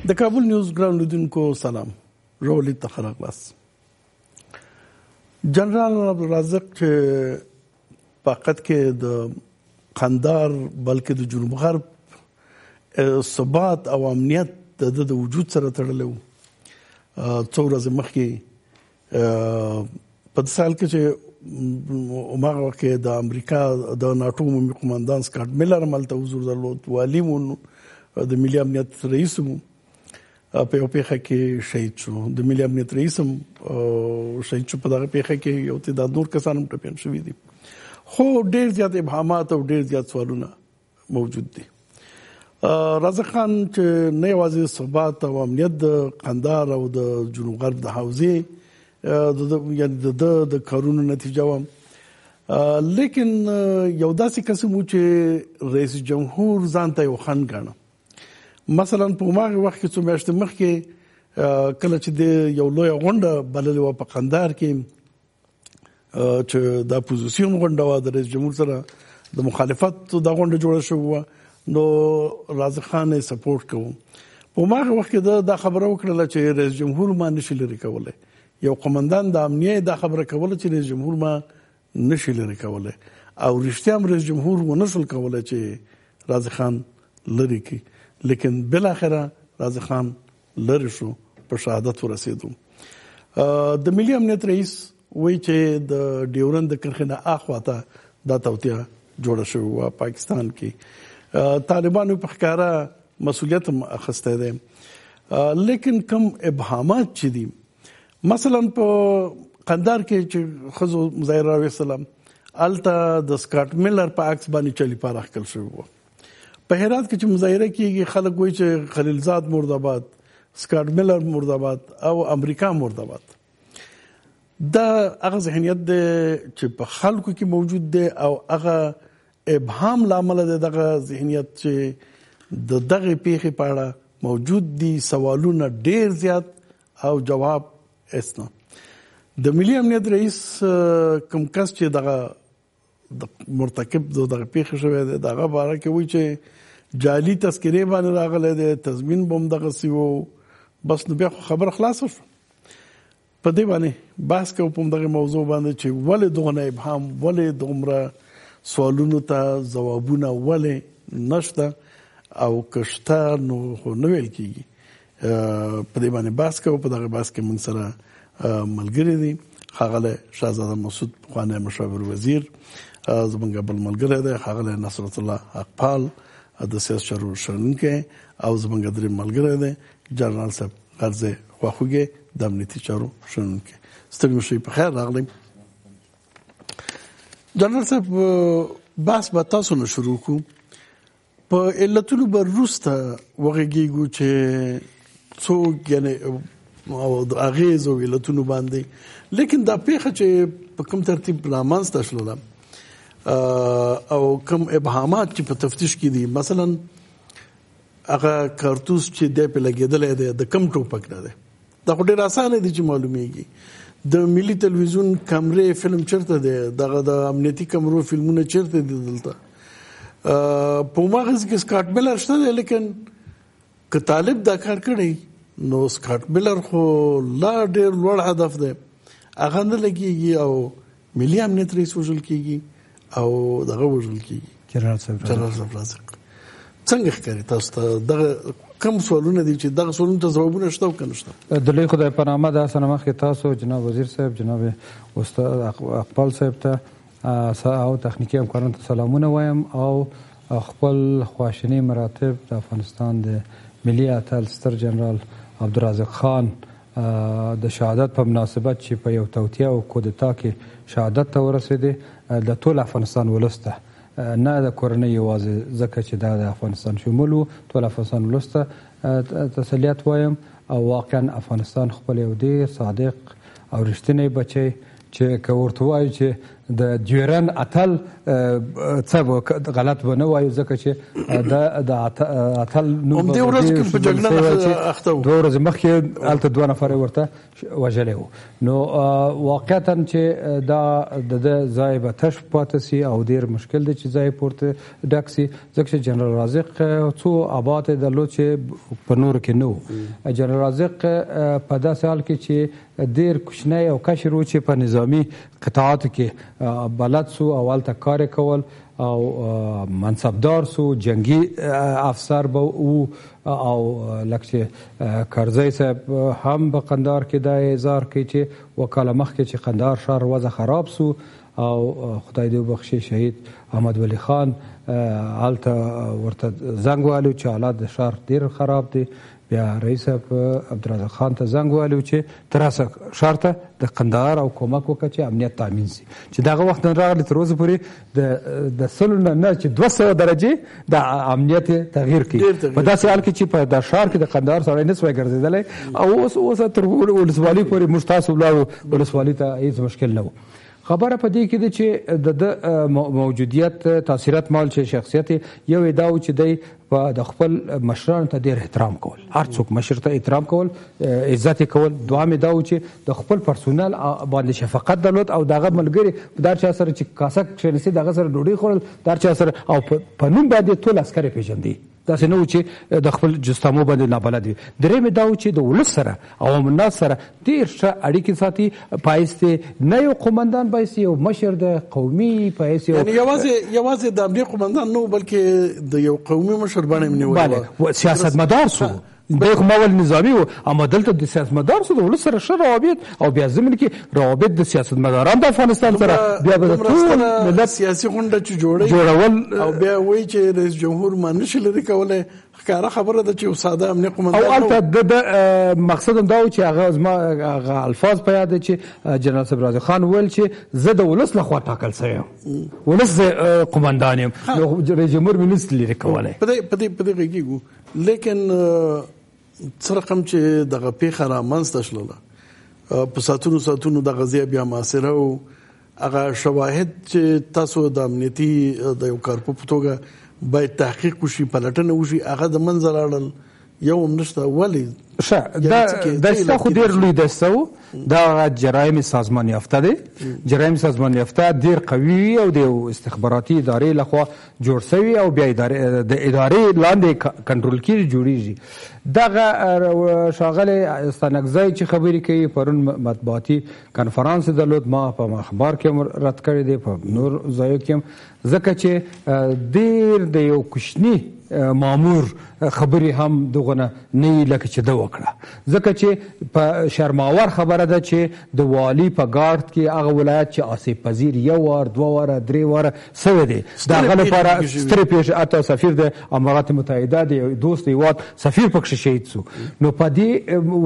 د کابل نیوز ګران لیدونکو سلام، راولید ته ښه راغلاست. جنرال عبدالرازق چې په حقیقت کې د قندهار بلکې د جنوب غرب ثبات او امنیت د وجود سره تړلی و. څو ورځې مخکې په دې سال کې چې هماغه وخت کې د امریکا د ناټو عمومي قماندان سکاټ میلر هملته حضور درلود، والي مو د ملي امنیت رئیس مو په یو پیښه کې شهید شو. د ملي امنیت رئیس هم شهید شو. په دغه پیښه کې یو تعداد نور کسان هم ټپیان شوي دي. خو ډېر زیات ابهامات او ډېر زیات سوالونه موجود دي. رازق خان چې نه یوازې ثبات او امنیت د قندهار او د جنوب غرب د حوزې یعنی د کارونو نتیجه وه، لیکن یو داسې قسم و چې رئیس جمهور ځان ته یو خنډ ګاڼه. مثلا په هماغه وخت کې څو میاشتې مخکې کله چې د یو لویه غونډه بللې وه په قندهار کې چې د اپوزیسیون غونډه وه، د رئیس جمهور سره د مخالفت دا غونډه جوړه شوې وه، نو رازق خان یې سپورټ کوو. په هماغه وخت کې دا خبره وکړله چې رئیس جمهور ما نشي لرې کولی. یو قمندان د امنیه دا خبره کوله چې رئیس جمهور ما نشي لرې کولی، او رښتیا هم رئیس جمهور ونشول کولی چې رازق خان لرې کړي، لیکن بالاخره رازق خان لرې شو، په شهادت ورسېدو. د ملي امنیت رئیس وایي چې د ډیورند د کرښې نه اخواته دا توطیه جوړه شوې وه پاکستان کې. طالبانو په ښکاره مسؤلیت هم اخیستی دی، لیکن کم ابهامات چې دي، مثلا په قندهار کې چې ښځو مظاهره راویستله، هلته د سکاټ میلر په عکس باندې چلی پاره ښکل شوی وه. په هرات کې چې مظاهره کېږي، خلک وایي چې خلیلزاد مرداباد، سکاټ میلر مرداباد او امریکا مرداباد. دا هغه ذهنیت دی چې په خلکو کې موجود دی، او هغه ابهام لامل دی دغه ذهنیت چې د دغه پیښې په اړه موجود دي. سوالونه ډیر زیات او جواب اسنه. د ملي امنیت رئیس کوم کس چې دغه مرتکب دغه پیښه شوی دی، دغه باره کې وایي چې جعلي تذکرې باندې راغلی دی، تضمین به هم دغسې و. بس نو بیا خو خبره خلاصه شو. په دې باندې بحث کوو په همدغه موضوع باندې چې ولې دغونه ابهام، ولې دومره سوالونو ته ځوابونه ولې نشته، او که شته نو خو نه ویل کېږي. په دې باندې بحث کوو. په دغه بحث کې موږ سره ملګري دي ښاغلی شهزاده مسعود، پخوانی مشاور وزیر، زموږ بل ملګری دی ښاغلی نصرت الله حقپال، د سیاست چارو شنونکی، او زموږ دریم ملګری دی جنرال صاحب غرزی خواخوږی، د امنیتي چارو شنونکی. ستړي مه شئ، په خیر راغلی. جنرال صاحب، بحث به تاسو نه شروع کړو. په علتونو به وروسته وغږېږو چې څوک یعنې او د اغېز او علتونو باندې، لیکن دا پیښه چې په کوم ترتیب رامنځته شوله او کوم ابهامات چې په تفتیش کې دي، مثلا هغه کارتوس چې دی پې لګېدلی دی د کوم ټوپک نه دی، دا خو ډېر اسانه دي چې معلومیږي. د ملي تلویزیون کمرې فلم چیرته دی، دغه د امنیتي کمرو فلمونه چیرته دي دلته. په هماغه ځای کې سکاټ میلر شته دی، لیکن که طالب دا کار کړی نو سکاټ میلر خو لا ډېر لوړ هدف دی، هغه نه لګېږي، او ملي امنیت رئیس وژل کېږي او دغه وژل کېږي جنرال صاحب رازق. څنګه ښکاري تاسو ته دغه کوم سوالونه دي چې دغه سوالونو ته ځوابونه شته او که نشته؟ د لوی خدای په نامه د هڅه نه مخکې تاسو جناب وزیر صاحب، جناب استاد اقبال صاحب ته او تخنیکي همکارانو ته سلامونه وایم، او خپل خواشیني مراتب د افغانستان د ملي اتل ستر جنرال عبدالرازق خان د شهادت په مناسبت چې په یو توطیه او کودتا کې شهادت ته ورسېدې، د ټول افغانستان ولس ته، نه د کورنۍ یوازې ځکه چې دا د افغانستان شمول و، ټول افغانستان ولس ته تسلیت وایم. او واقعا افغانستان خپل یو ډېر صادق او رښتینی بچی چې که ورته وایو چې د ډیورن اتل څه غلط به نه وایو ځکه چې د اتل نوم همدې ورځ کې په جګړه اخته و. 2 ورځې مخکې هلته 2 نفر ورته وژلی وو. نو واقعتا چې دا د ځای به تش پاتې سي او ډېر مشکل دی چې ځای پورته ډک سي ځکه چې جنرال رازق څو آباد یې درلود چې په نورو کې نه و. جنرال رازق په داسې حال کې چې ډېر کوچنی او کشر و چې په نظامي قطاعاتو کې بلد سو او هلته کار یې کول او منصبدار سو جنگي افسر به و او لکه چې کرزی صاحب هم په قندهار کې دا اظهار کوي چې وکاله مخکې چې قندهار ښار وضع خراب سو او خدای دې وبخښي شهید احمد ولی خان هلته ورته زنګ وهلی چې حالات د ښار ډېر خراب دي. بیا رئیس عبدالرزاق خان ته زنګ وهلی چې تر اوسه ښار ته د قندهار او کومک وکړه چې امنیت تامین سي چې دغه وخت نه راغلی تر اوسه پورې د سلو نه چې 200 درجې د امنیت تغییر کوي په داسې حال کې چې په د ښار کې د قندهار سړی نه سوی ګرځېدلی او اوس تر ولسوالۍ پورې موږ تاسو ولاړو ولسوالۍ ته هېڅ مشکل نه و. خبره په دې کې ده چې د موجودیت تاثیرات مال چې شخصیت یو دا و چې دی د خپل مشرانو ته ډېر احترام کول هر څوک مشر ته احترام کول عزت کول. دوام دا و چې د خپل پرسونل باندې شفقت درلود او دغه ملګري در چا سره چې کاسه کښېنستې دغه سره ډوډۍ خوړل در چا سره او په نوم باندې ټول عسکر یې پېژندي داسې نه و چې د خپل جستامو باندې نابلد وي. درېیمې دا و چې د ولس سره عوام الناس سره ډېر ښه اړیکې ساتي په حیث نه یو قومندان په حیث یو مشر د قومي په حیث یوازې د امنیه قومندان نه و بلکې د یو قومي مشر باندې یې نیولی و سیاستمدار سو دی خو ما ول نظامي و اما دلته د سیاستمدار سره د ولس سره ښه روابط او بیا ضمن کې روابط د سیاستمداران د افغانستان سره بیا به د ټول ملت سیاسي غونډه چې جوړول او بیا وایي چې رئیس جمهور ما نشي لرې کولی ښکاره خبره ده چې ساده امنیه قومندان او هلته د مقصد هم دا و چې هغه زما هغه الفاظ په یاد چې جنرال صاحب رازق خان وویل چې زه د ولس لخوا ټاکل شوی یم ولس قومندان یم نو رئیس جمهور مې نشي لرې کولی په دې غږېږو لیکن څه رقم چې دغه پیښه رامنځته شوله په ساعتونو د غزیه بیا محاصره او هغه شواهد چې تاسو د امنیتي د یو کارپو په توګه باید تحقیق وشي پلټنه وشي هغه د منځه لاړل یو هم نشته. ولې دا دسته خو ډېر لوی دسته و دا جرایم سازمان یافته دی جرایم سازمان یافته ډېر قوي او د استخباراتي ادارې لخوا جوړ شوي او بیا د ادارې لاندې کنټرول کېږي جوړېږي. دغه ښاغلی ستانکزی چې خبرې کوي پرون مطبوعاتي کنفرانس درلود ما په اخبار کې هم رد کړی دی په نور ځایو کې هم ځکه چې ډېر د یو کوچني مامور خبرې هم دغه نه لکه چې ده وکړه ځکه چې په شرماور خبره ده چې د والي په ګارد کې هغه ولایت چې آسیب پذیر 1 وار 2 واره 3 واره سوی دی د هغه لپاره سترې پیښې حتی سفیر د امارات متحده د دوست هیواد سفیر پکښې شهید سو. نو په دې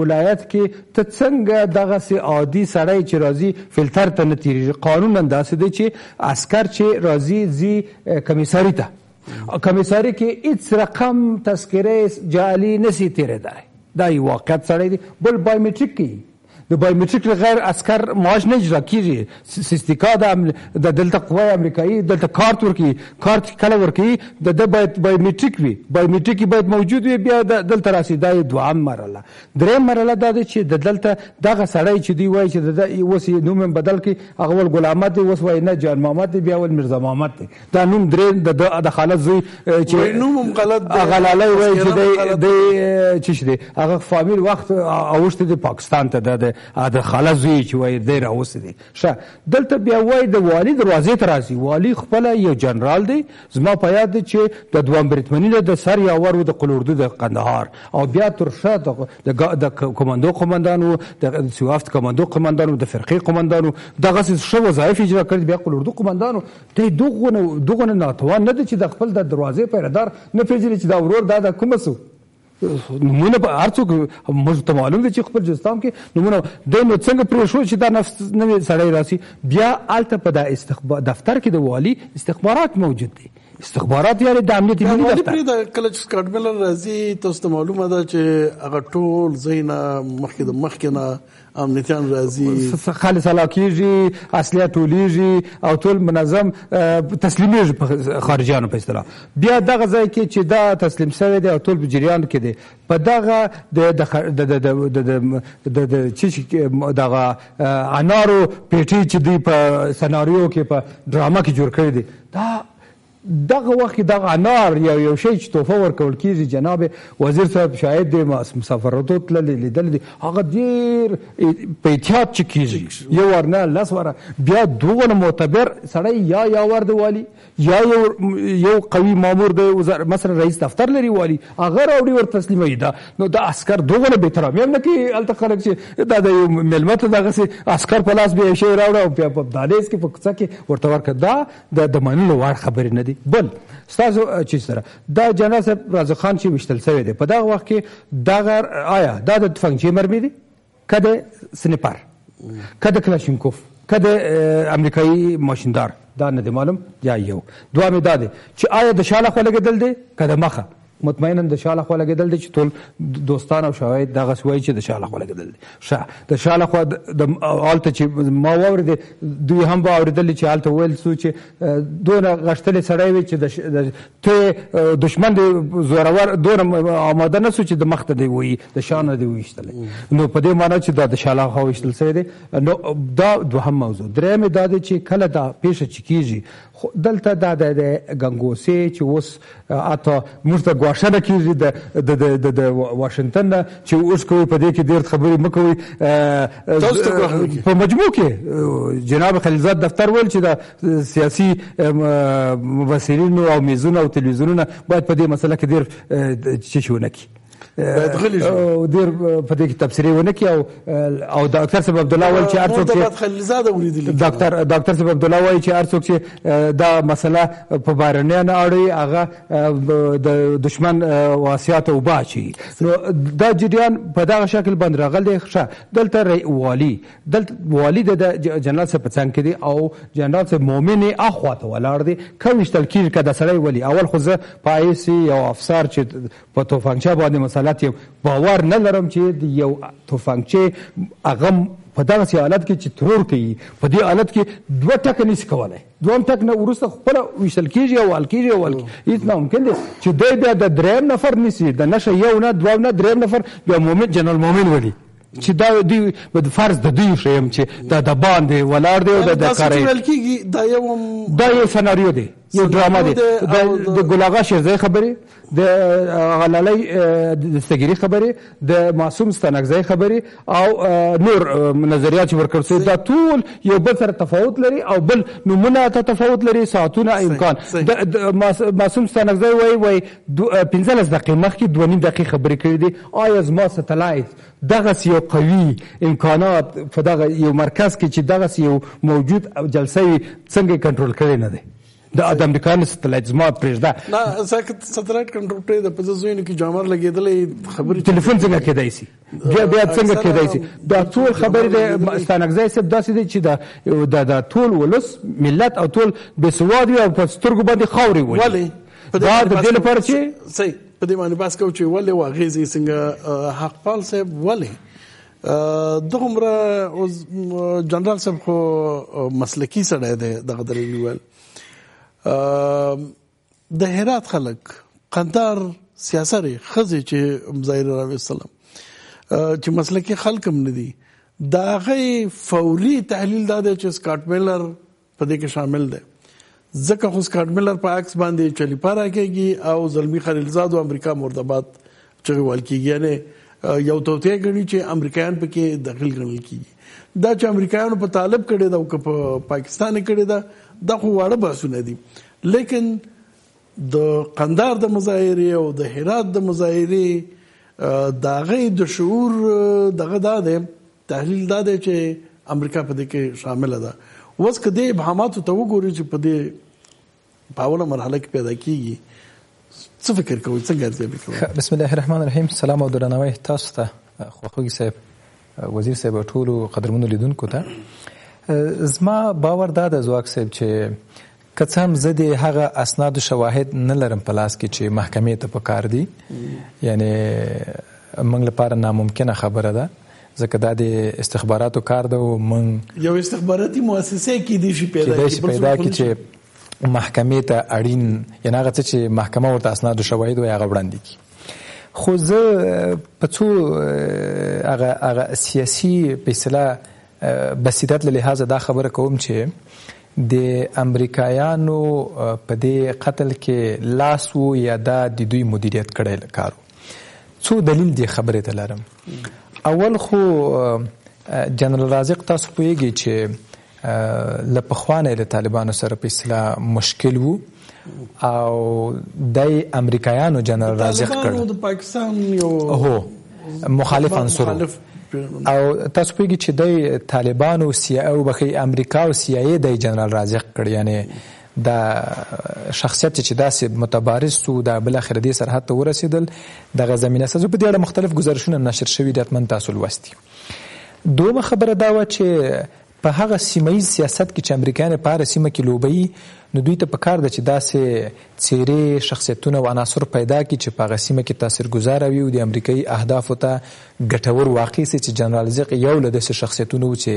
ولایت کې ته څنګه دغسې عادي سړی چې راځي فلتر ته نه تېرېږي قانونا داسې دی چې عسکر چې راځي ځي کمیساري ته کمیساري کې هیڅ رقم تذکره جعلي نشي تېرېدلی دا یو واقعیت سړی دی. بل بایومټریک کوي د بایومټریک غیر عسکر معاش نه اجرا کېږي سیستیکا د دلته قوه امریکایي دلته کارت ورکوي کارت کله ورکوي د باید بایومټریک وي بایومټریک باید موجود وي بیا دلته راسي دا دویم مرحله. درېیم مرحله دا ده چې د دلته دغه سړی چې دوی وایي چې اوس یې نوم هم بدل کړي هغه ول غلام محمد دی اوس وایي نه جان محمد دی بیا ول میرزا محمد دی دا نوم درېیم د خالد زوی چې نوم هم غلط دی هغه لالی وایي چې دی چې دی هغه فامیل وخت اوښتی دی پاکستان ته د د خاله زوی چې وایي دی راوستی دی ښه دلته بیا وایي د والي دروازې ته راځي والي خپله یو جنرال دی زما په یاد دی چې د دوام بریتمني نه د سر یاور و د قلوردو د قندهار او بیا تر ښه د کماندو قمندانو د سوافت کماندو قمندانو د فرقې قمندانو دغسې ښه وظایف اجرا کړي بیا قلوردو قمندانو دی دغونه ناتوان نه دی چې د خپل د دروازې پیردار نه پېژني چې دا ورور دا د کومه سو نمونه به هر څوک موږ ته معلوم دی چې خپل جستام کې نمونه دی نو څنګه پرېښود چې دا نوی سړی راسي بیا هلته په دا دفتر کې د والي استخبارات موجود دی استخبارات یعنی د امنیت ملي دفتر دفتر کله چې سکاټ میلر راځي تاسو ته معلومه ده چې هغه ټول زینا مخکې نه امنیتیان راځي خالص علاقیږي اصلي ټولیږي او ټول منظم تسلیمیږي په خارجيانو په اصطلاح. بیا دغه ځای کې چې دا تسلیم شوی دی او ټول په جریان کې دی په دغه د چې دغه انارو پیټي چې دی په سناریو کې په ډرامه کې جوړ کړی دی دغه وخت دغه انار یو شی چې تحفه ورکول کیږي جناب وزیر صاحب شاید د مسافرتو تللی لیدل دي هغه ډیر په احتیاط چې کیږي یو ورنه لاس وره بیا دوغه معتبر سړی یا ورده والی یا یو قوي مامور دی مثلا رئیس دفتر لري والی هغه راوړي ور تسلیموي دا نو د عسكر دوغه به احترام هم نه کوي الته خلک چې دا د ملمت دغه سي عسكر په لاس به شی راوړ او په دالیز کې په کوڅه کې ورته ورکړه دا د منلو وړ خبرې نه دي. بل ستاسو چې سره دا جنرال صاحب رازق خان چې وشتل شوی دی په دغه وخت کې دغه آیا دا د تفنګچی مرمي دي کده سنیپر کده کلاشینکوف کده امریکایي ماشیندار دا نه دی معلوم یا یو دوامه دا دی چې آیا د شاله خو لګیدل دی کده مخه مطمئنا د شاله خو لګیدل دي چې ټول دوستان او شواهد دغه سوي چې د شاله خو لګیدل دي د شاله خو د آلته چې ما واورید دوی هم واوریدل چې آلته ویل سو چې دونه غشتل سړی وي چې ته دشمن دی زورور دونه آماده نه سو چې د مخ ته دی وي د شانه دی ویشتل نو په دې معنی چې د شاله خو ویشتل سره دی نو دا دوهم موضوع درېمه دا دی چې کله دا پیښه چکیږي دلته د ګنګوسي چې اوس اته مرته غواړنه کیږي د واشنگټن چې اوس کوي په دې کې ډېر خبرې مکوي په مجموع کې جناب خلیلزاد دفتر ویل چې د سیاسي مبصرینو او میزونو او تلویزیونونو باید په دې مسله کې ډېر چشونه کی ډېر په دې کې تبصرې ونه کی او ډاکټر صاحب عبد الله وایي چې ارڅوک خلیلزاد اوریدل ډاکټر صاحب عبد الله وایي چې ارڅوک چې دا مسله په بارنیان اړي هغه د دشمن واسیات او باچی نو دا جریان په دغه شکل باندې راغلی ښه دلته والی د جنرال صاحب څنګه دی او جنرال صاحب مؤمن اخواته ولاړ دی کومشتل کیږي کده سړی ولی اول خو زه پایسي یو افسر چې په توفنګچا باندې مسالات باور نه لرم چې یو توفنګچې هغه په دغه حالت کې چې ترور کوي په دې حالت کې دوه ټکه نشي کولای دوم ټک نه ورسته خپل وشل کیږي او ال کیږي او هیڅ نه ممکن دي چې دوی د دریم نفر نشي د نشه یو نه دوه نه دریم نفر بیا مومن جنرال مومن ولي چې دا دوی په فرض د دوی شیم چې د باندې ولاړ دی او د کاري دا یو سناریو دی یو ډراما دی د ګلاغا شیرزای خبري د غلالي دستګيري خبري د معصوم ستانکزای خبري او نور نظریات ورکړل سي دا ټول یو بل سره تفاوت لري او بل نمونه ته تفاوت لري ساعتونه امکان د معصوم ستانکزای وای 15 دقیقې مخکې 2.5 دقیقې خبرې کړې دي آیا زما سټلایت دغه یو قوي امکانات په دغه یو مرکز کې چې دغه یو موجود جلسه څنګه کنټرول کړي نه دي د امریکایانو سټلایت زما پرېږده نه سټلایت کنټرول کړي د پزوینو کې جامر لګېدلې خبرې ټلیفون څنګه کېدای شي بیا څنګه کېدای شي دا ټول خبرې د ستانکزای صاحب داسې دي چې د ټول ولس ملت او ټول بېسواد او په سترګو باندې خاورې ولي دا د دې لپاره چې صحیح په دې باندې بحث کوو چې ولې واغېزې څنګه حقپال صاحب ولې دغه جنرال صاحب خو مسلکی سړی دی دغه درې نیول د هرات خلک قندار سیاسري خزي چې مظاهر راوي السلام چې مسلکی خلک هم نه دي دا غي فوري تحلیل دا چې سکاټ میلر په دې کې شامل دی ځکه خو سکاټ میلر په عکس باندې چلی پاره کېږي او زلمی خلیلزاد او امریکا مردباد چغوال کېږي یعنی یو توته غني چې امریکایان پکې داخل غنل کیږي دا چې امریکایانو په طالب کړي دا او په پاکستان کړي دا د خو واړه باسونه دي لیکن د قندار د مظاهره او د هرات د مظاهره دغه د شعور دغه د تحلیل دا دی چې امریکا په دې کې شامل ده اوس کدی ابهامات ته وګورئ چې په دې په اوله مرحله کې پیدا کیږي څه فکر کوئ څنګه ارزیابي کوئ بسم الله الرحمن الرحیم سلام او درناوی تاسو ته خوښوږي صاحب وزیر صاحب ټول قدرمنو لیدونکو ته زما باور دا د زواک صاحب چې که څه هم زه د هغه اسناد و شواهد نه لرم په لاس کې چې محکمې ته پکار دي، یعنی موږ لپاره ناممکنه خبره ده ځکه دا د استخباراتو کار ده او موږ یو استخباراتي مؤسسه کېدای شي پیدا کړي چې محکمې ته اړین یعنې هغه څه چې محکمه ورته اسناد و شواهد وایي هغه وړاندې کړي. خو زه په څو هغه سیاسي په اصطلاح بصیرت له لحاظه دا خبره کوم چې د امریکایانو په دې قتل کې لاس و یا دا د دوی مدیریت کړی کار و. څو دلیل دې خبرې ته لرم. اول خو جنرال رازق تاسو پوهیږئ چې له پخوا نه له طالبانو سره په اصطلاح مشکل وو او دای امریکایانو جنرال رازق کړ د پاکستان یو مخالف عنصر او تاسو پوهیږئ چې د طالبانو او بخي امریکا او سی ای د جنرال رازق کړ، یعنی دا شخصیت چې داسې متبارز سو دا بل اخر دې سرحد ته ورسېدل دغه زمينه سازو په دې اړه مختلف گزارشونه نشر شوي دي، اتمن تاسو لوستي. دومره خبره دا و چې په هغه سیمایي سیاست کې چې امریکایان په هر سیمه کې لوبي نو دوی ته پکار ده چې داسې څیرې شخصیتونه او عناصر پیدا کړي چې په هغه سیمه کې تاثیرګذار وي او د امریکایي اهدافو ته ګټور واقع سي. چې جنرال رازق یو له داسې شخصیتونو چې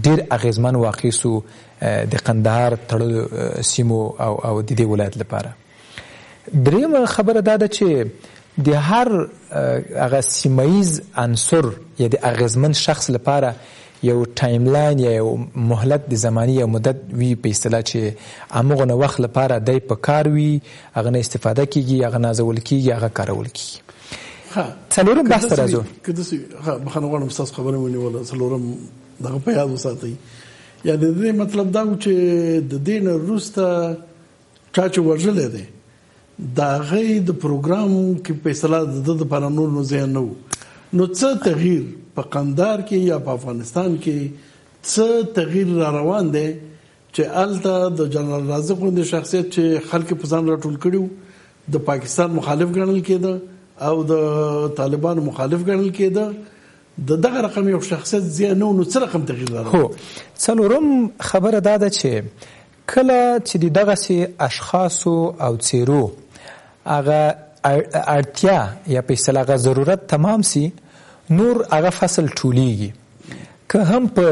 ډیر اغیزمن واقع سو د قندهار تړلو سیمو او د دې ولایت لپاره. درېمه خبره دا ده چې د هر هغه سیمایز عنصر یا د اغیزمن شخص لپاره یو ټایملاین یا یو مهلت د زمانی یا مدت وی په اصطلاح چې هغه وخت لپاره دای په کار وی هغه نه استفاده کیږي هغه نازول کیږي هغه کارول کیږي. څلورم بحث راځو کده سي بخنه غواړم تاسو خبره ونیول څلورم دغه په یاد وساتئ. یا د دې مطلب دا و چې د دین روسته چا چې ورژلې ده دا غي د پروګرام کې په اصطلاح د لپاره نور نو ځای نه نو څه تغییر په قندهار کې یا په افغانستان کې څه تغییر را روان دی چې الته د جنرال رازق غوندې شخصیت چې خلک په ځان راټول کړي د پاکستان مخالف ګڼل کېده او د طالبانو مخالف ګڼل کېده دغه رقم یو شخصیت زیانو نو څه رقم تغییر را روان. هو څلورم خبره دا ده چې کله چې دغه سي اشخاص او څیرو هغه اړتیا یا په اصطلاح ضرورت تمام سي نور هغه فصل ټولیږي. که هم په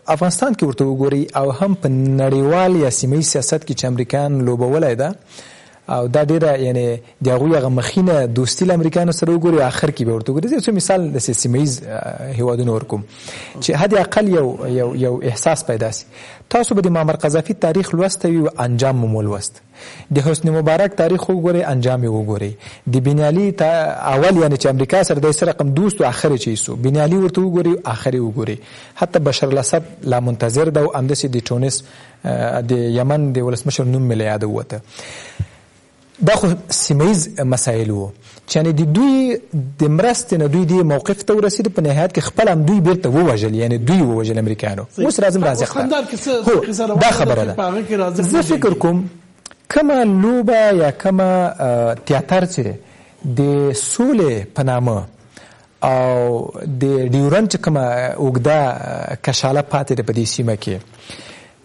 افغانستان کې ورته وګوري او هم په نړیوال یا سیمه‌یز سیاست کې چې امریکایان لوبولای ده او دا ډیره یعنی د هغه مخینه دوستی له امریکایانو سره وګوري اخر کې به ورته وګوري. زه مثال د سیمه‌یز هیوادونو ورکوم چې حد اقل یو احساس پیدا سي. تاسو به د معمر قذافي تاریخ لوستوي او انجام مو لوست، د حسنی مبارک تاریخ وګورئ انجام یې وګورئ، د بن علي اول یعنی چې امریکا سره د سره رقم دوست او اخر چي سو بن علي ورته وګورئ اخر یې وګورئ، حتی بشر الاسد لا منتظر ده او اندسي د تونس د یمن د ولسمشر نوم مل یاد وته. دا خو سیمه‌یز مسایل وو چې نه د دوی د مرستې نه دوی د موقف ته ورسید په نهایت کې خپل هم دوی بیرته ووجل، یعنی دوی ووجل امریکایانو. اوس لازم رازق دا خبره ده. زه فکر کوم کما لوبه یا کما تیاتر چې د سولې په نامه او د ډیورنټ کما اوګدا کشاله پاتې ده په دې سیمه کې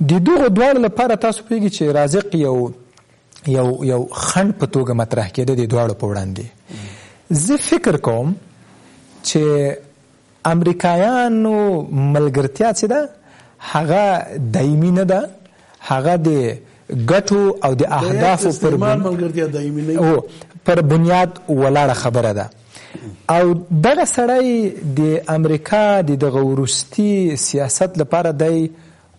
د دغه دوه لپاره تاسو پیږي چې رازق یو خند په توګه مطرح کېده د دواړو په وړاندې. زه فکر کوم چې امریکایانو ملګرتیا چې ده هغه دایمي نه ده، هغه د ګټو او د اهدافو پر بنیاد ولاړه خبره ده او دغه سړی د امریکا د دغه وروستي سیاست لپاره دی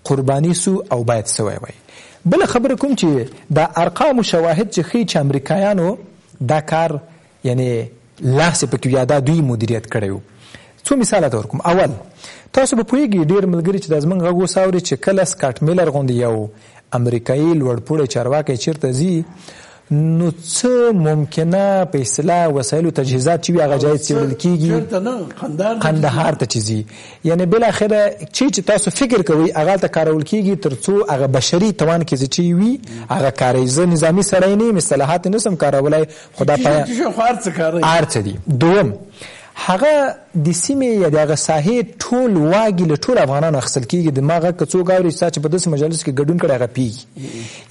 قرباني سو او باید سوی وي. بل خبره کوم چې دا ارقام او شواهد چې خي چې امریکایانو دا کار یعنی لاس په کې یاده دوی مدیریت کړو. څو مثالات ورکوم. اول تاسو به پوهیږئ ډیر ملګری چې د زمنګ غو ساوري چې کله سکاټ میلر غوندي یو امریکایي لوړپوړی چارواکي چیرته زی نو څه ممکنه په اصطلاح وسایل او تجهیزات چې هغه ځای څیړل کیږي قندهار ته چیزي یعنی بل اخره چې تاسو فکر کوئ هغه ته کارول کیږي ترڅو هغه بشري توان کې چې وي هغه کاریزه نظامی سره نه مصطلحات نه سم کارولای خدا پایا ارڅ دي. دوم هغه د سیمې یا د هغه ساحې ټول واګي له ټول افغانانو اخیستل کېږي. دماغه که څوک اوري چې په داسې مجالس کې ګډون کړی هغه پیږي.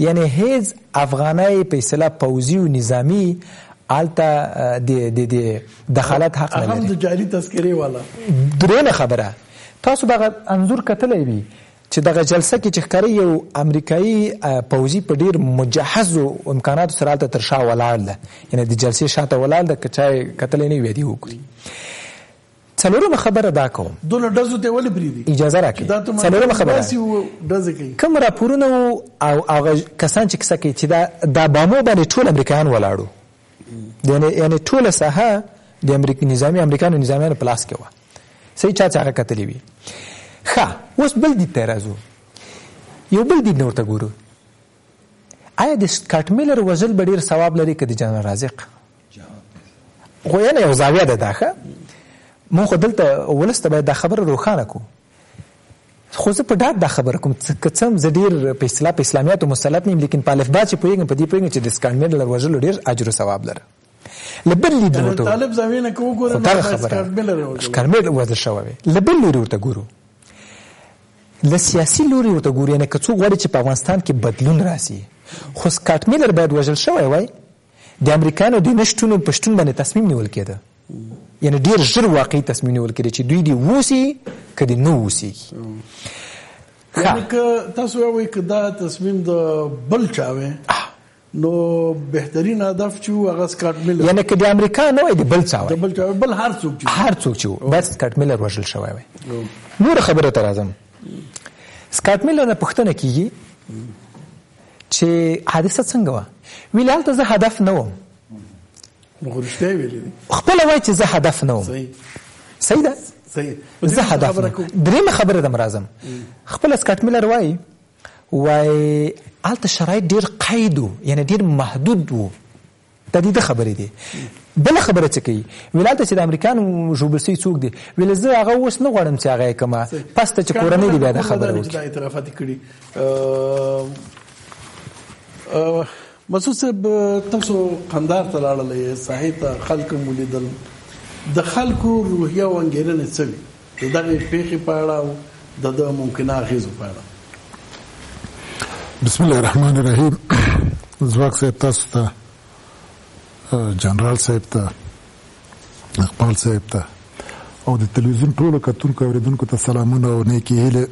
یعنې هیڅ افغانۍ په اصطلاح پوځي او نظامي هلته د دخالت حق نه لري. هم د جعلي تذکرې والا. درېیمه خبره، تاسو دغه انځور کتلی وي چې دغه جلسه کې چې ښکاري یو امریکایي پوځي په ډېر مجهزو امکاناتو سره هلته تر شا ولاړ ده، یعنې د جلسې شاته ولاړ ده. که چا یې کتلی نه وي دې وګوري. څلورمه خبره دا کوم، دونه ډزو ته ولې پرېږدي؟ اجازه راکړئ. څلورمه خبره، ډزې کوي کوم راپورونه او هغه کسان چې کیسه کوي چې دا بامو باندې ټول امریکایان ولاړو، یعنې ټوله ساحه د امریکانو نظامیانو په لاس کې وه. صحیح چا چې هغه کتلی وي. ښه، اوس بل دید ته راځو. یو بل دید نه ورته ګورو. آیا د سکاټ میلر وژل به ډېر ثواب لري که د جنرال رازق؟ خو یعنې یو زاویه ده دا. ښه، مونږ خو دلته ولس ته باید دا خبره روښانه کړو. خو زه په ډاډ دا خبره کوم که څه هم زه ډېر په اصطلاح په اسلامیاتو مسلط نه یم، لیکن په الفبا چې پوهېږم په دې پوهېږم چې د سکاټ میلر وژلو ډېر اجر و ثواب لره. له بل لید ورته طالب زاویې نه که وګورم سکاټ میلر وژل شوی وی. له بل لوري ورته ګورو، له سیاسي لوري ورته ګورو. یعنې که څوک غواړي چې په افغانستان کې بدلون راسي، خو سکاټ میلر باید وژل شوی وای. د امریکانو د نه شتون په شتون باندې تصمیم نیول کېده، یعنې ډېر ژر واقعي تصمیم نیول کېده چې دوی دې ووسي که دې نه ووسېږي. یعنې که تاسو وایئ که دا تصمیم د بل چا وی نو بهترین هدف چې هغه سکاټ میلر، یعنې که د امریکا نه وای د بل چا وای، بل هر څوک چې باید سکاټ میلر وژل شوی وای. نور خبره ته راځم. سکاټ میلر نه پوښتنه کیږي چې حادثه څنګه وه؟ ویل هلته زه هدف نه وم. نو رښتیا ویلي دي، خپله وایي چې زه هدف نه وم. صحیح ده، زه هدف نه. درېیمه خبره ده مرازم، خپله سکاټ میلر وایي هلته شرایط ډېر قید وو، یعنې ډېر محدود وو. دا د ده خبرې دي. بله خبره څه کوي؟ ویل هلته چې د امریکانو ژوبل سوي څوک دي، ویل زه هغه اوس نه غواړم چې هغه یې کړمه، پس ته چې کورنۍ دي بیا دا خبره وکړي. دا اعترافات یې کړي. مسعود صاحب، تاسو قندهار ته لاړلئ، ساحې ته خلک مو لیدل، د خلکو روحیه او انګېرنې څه وي د دغې پېښې په اړه او د ده ممکنه اغېزو په اړه؟ بسم الله الرحمن الرحیم. ځواک صاحب تاسو ته، جنرال صاحب ته، اقبال صاحب ته او د تلویزیون ټولو کتونکو اوریدونکو ته سلامونه او نیکې هیلې.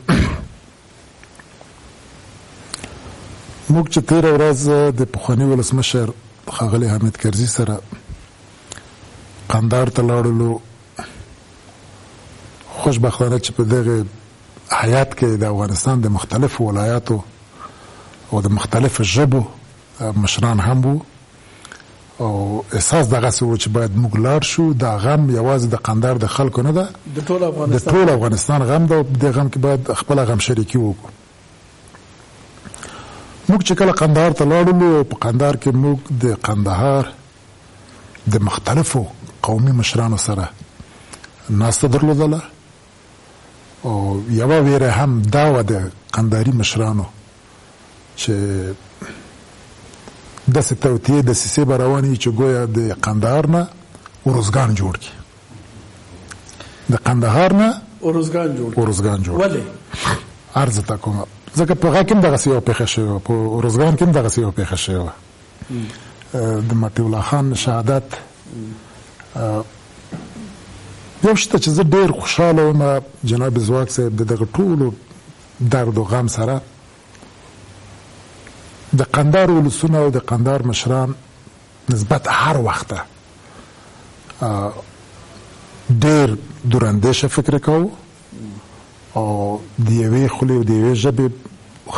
موږ چې تېره ورځ د پخواني ولسمشر ښاغلي حامد کرزي سره قندهار ته لاړلو، خوشبختانه چې په دغه حیات کې د افغانستان د مختلفو ولایاتو او د مختلفو ژبو مشران هم وو، او احساس دغسې و چې باید موږ لاړ شو. دا غم یوازې د قندهار د خلکو نه ده، د ټول افغانستان غم ده، او په دې غم کې باید خپله غم شریکي وکړو. موږ چې کله قندهار ته لاړلو، په قندهار کې موږ د قندهار د مختلفو قومي مشرانو سره ناسته درلودله، او یوه ویره هم دا وه د قندهاري مشرانو چې داسې توطیې دسیسې به روانې چې ګویا د قندهار نه ارزګان جوړ کړي، د قندهار نه ارزګان جوړ. ولې عرض ته کومه ځکه په هغه کې هم دغسې یوه پېښه شوې وه، په ارزګان کې هم دغسې یوه پېښه شوې وه. د مطیع الله خان شهادت یو شته چې زه ډېر خوشحاله وم جناب ځواک صاحب د دغه ټولو درد و غم سره. د قندهار ولسونه او د قندهار مشران نسبت هر وخته ډېر دوراندیشه فکر کوو، او د یوې خولې او د یوې ژبې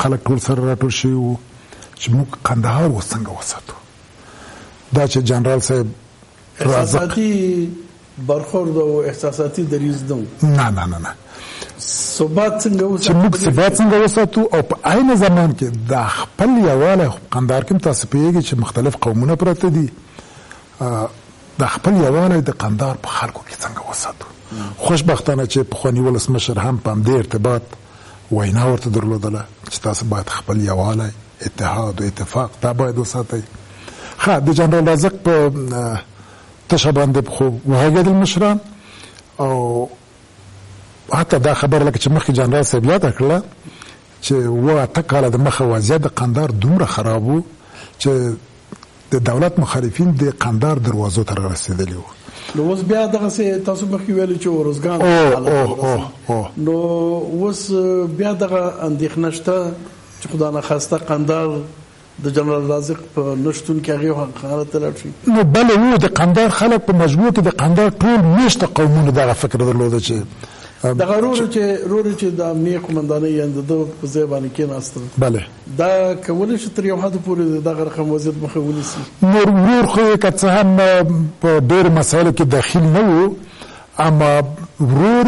خلک ټول سره راټول شوي وو چې موږ قندهار څنګه وساتو. دا چې جنرال صاحب احساساتي برخورد او احساساتي دریځ نه نه نه نه ثبات څنګه وساتو، چې موږ ثبات څنګه وساتو، او په عین زمان کې د خپل یووالی قندهار کې تاسو پوهېږئ چې مختلف قومونه پراته دي، د خپل یووالی د قندهار په خلکو کې څنګه وساتو. خوشبختانه چې پخواني ولسمشر هم په همدې ارتباط وینا ورته درلودله چې تاسو باید خپل یووالی، اتحاد او اتفاق دا باید وساتئ. ښه، د جنرال رازق په تشه باندې خو وغږېدل مشران، او حتی دا خبره لکه چې مخکې جنرال صاحب یاده کړله چې 8 کاله د مخه وضعیت د قندهار دومره خراب و چې د دولت مخالفین د قندهار دروازو ته رسېدلي وو. نو اوس بیا دغسې تاسو مخکې ویلي چې ورزګان نو اوس بیا دغه اندېښنه شته چې خدا نخواسته قندهار د جنرال رازق په نشتون کې هغې حالت ته لاړ شي. نو بله وو د قندهار خلک په مجموع کې د قندهار ټول میشته قومونو دغه فکر درلوده چې دغه رورې چې د امنیه قمندانۍ یعنې د ده په ځای باندې کېناسته بله دا کولی شي تر یو حده پورې دغه رقم وضعیت مخه ونیسي. نور ورور خو یې که څه هم په ډېرو مسایلو کې داخل نه وو اما ورور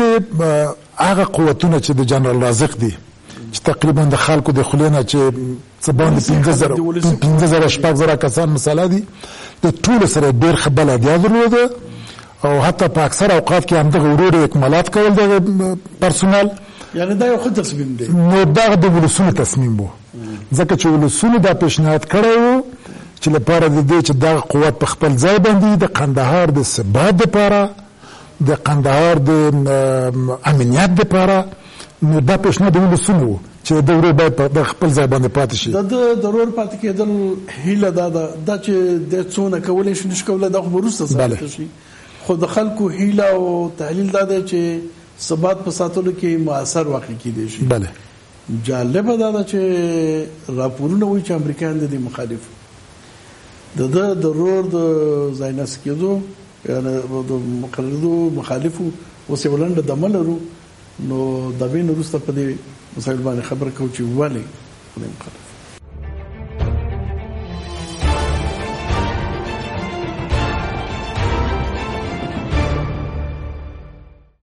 هغه قوتونه چې د جنرال رازق دي چې تقریبا د خلکو د خولې نه چې څه باندې 15,000 شپږ کسان مسله دي د ټولو سره ډېر ښه بلدیا درلوده او حتی په اکثر اوقات کې همدغه ورور اکمالات کول دغه پرسونال یعنې دا یو ښه تصمیم دی. نو دغه د ولسونو تصمیم و ځکه چې ولسونو دا پیشنهاد کړی و چې لپاره د دې چې دغه قوت په خپل ځای باندې د قندهار د ثبات دپاره د قندهار د امنیت دپاره نو دا پیشنهاد د ولسونو و چې د ورور باید په خپل ځای باندې پاتې شي. د ورور پاتې کېدل هیله دا چې د څونه کولی شي نشي کولی دا خو به وروسته ثابته شي خو د خلکو هیله او تحلیل دا دی چې ثبات په ساتلو کې مؤثر واقع کېدی شي. بله جالبه دا ده چې راپورونه وایي چې امریکایان د دې مخالف د ورور د ځایناسته کېدو یعنې د مقررېدو مخالفو اوس یې ولنډه دمه لرو نو د بین وروسته په دې مسایل باندې خبره کوو چې ولې خدای مخالف